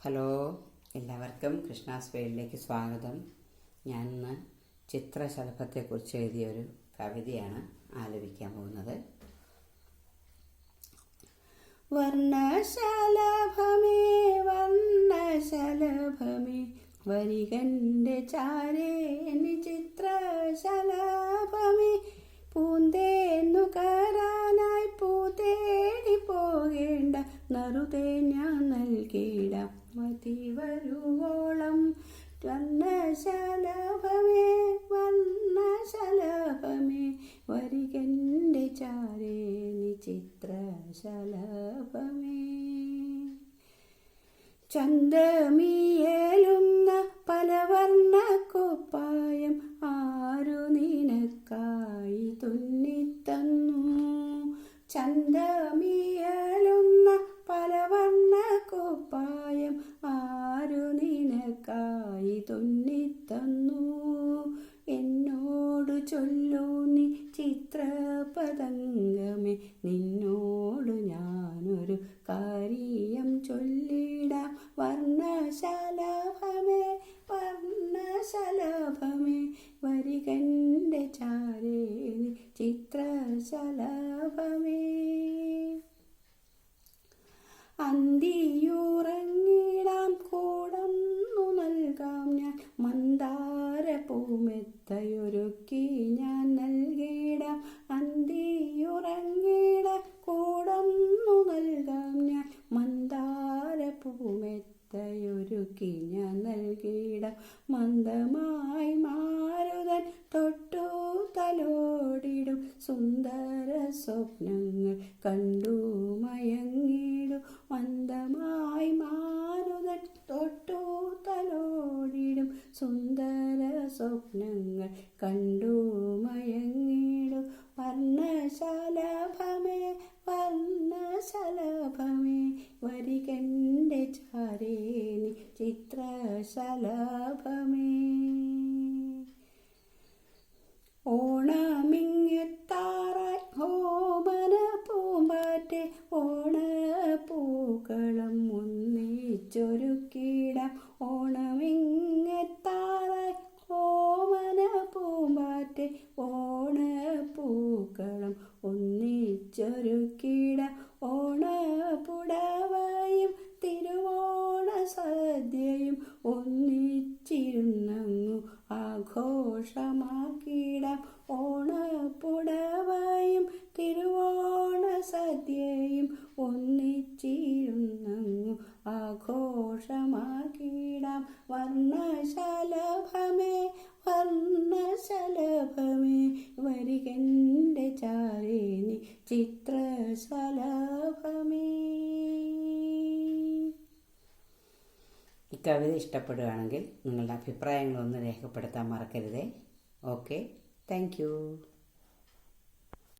Hello, എല്ലാവർക്കും കൃഷ്ണാസ് വേൾഡിലേക്ക് സ്വാഗതം. ഞാൻ ഇന്ന് ചിത്രശലഭത്തെക്കുറിച്ച് എഴുതിയൊരു കവിതയാണ് ആലപിക്കാൻ പോകുന്നത്. വർണ്ണശലഭമേ വർണ്ണശലഭമേ വരികൻ്റെ ചാരേ ചിത്രശലഭമേ, പൂന്തേന്നുകരാനായി പൂതേടി പോകേണ്ട നറുതേ ഞാൻ നൽകിയിടാം മതി വരുവോളം. വർണ്ണശലഭമേ വർണ്ണശലഭമേ വരികൻ്റെ ചാരേ ചിത്രശലഭമേ, ചന്ദ്രമിയേലുന്ന പലവർണ്ണ കുപ്പായം ആരു നിനക്കായി തുന്നിത്തന്നു. ചന്ദ്രമിയേലുന്ന പലവർണ്ണ കുപ്പായം ആരു നിനക്കായി തുന്നിത്തന്നു. എന്നോട് ചൊല്ലൂ നീ ചിത്രപതംഗമേ, നിന്നോട് ഞാനൊരു കാര്യം ചൊല്ലിടാം. വർണ്ണശലഭമേ വർണ്ണശലഭമേ വരികൻ്റെ ചാരേ ചിത്രശലഭമേ, അന്തിയുറങ്ങിടാം കൂടന്നു നൽകാം ഞാൻ മന്ദാര പൂമെത്തയൊരുക്കി ഞാൻ നൽകിടാം. അന്തിയുറങ്ങിടാം കൂടന്നു നൽകാം ഞാൻ മന്ദാര പൂമെത്തയൊരുക്കി ഞാൻ നൽകിടാം. മന്ദമായി മാരുതൻ തൊട്ടു തലോടിടും സുന്ദര സ്വപ്നങ്ങൾ കണ്ടു മയങ്ങിടും. മന്ദമായി മാരുതൻ തൊട്ടു തലോടിടും സുന്ദര സ്വപ്നങ്ങൾ കണ്ടു മയങ്ങിടും. വർണ്ണശലഭമേ വർണ്ണശലഭമേ വരികൻ്റെ ചാരേ ചിത്രശലഭമേ, ഓണമിങ്ങെത്താറായി ഓമന പൂമ്പാറ്റെ ഓണപ്പൂക്കളം ഒന്നിച്ചൊരുക്കിടാം. ഓണമിങ്ങെത്താറായി ഓമന പൂമ്പാറ്റെ ഓണപ്പൂക്കളം ഒന്നിച്ചൊരുക്കിടാം. ഓണപ്പുടവയും തിരുവോണ സദ്യയും ഒന്നിച്ചിരുന്നങ്ങു ആഘോഷമാക്കിടാം. ഓണപ്പുടവയും തിരുവോണ സദ്യയും ഒന്നിച്ചിരുന്നങ്ങു ആഘോഷമാക്കിടാം. വർണ്ണശലഭമേ വർണ്ണശലഭമേ വരികൻ്റെ ചാരേ ചിത്രശലഭമേ. ഈ കവിത ഇഷ്ടപ്പെടുകയാണെങ്കിൽ നിങ്ങളുടെ അഭിപ്രായങ്ങളൊന്ന് രേഖപ്പെടുത്താൻ മറക്കരുതേ. Okay, thank you.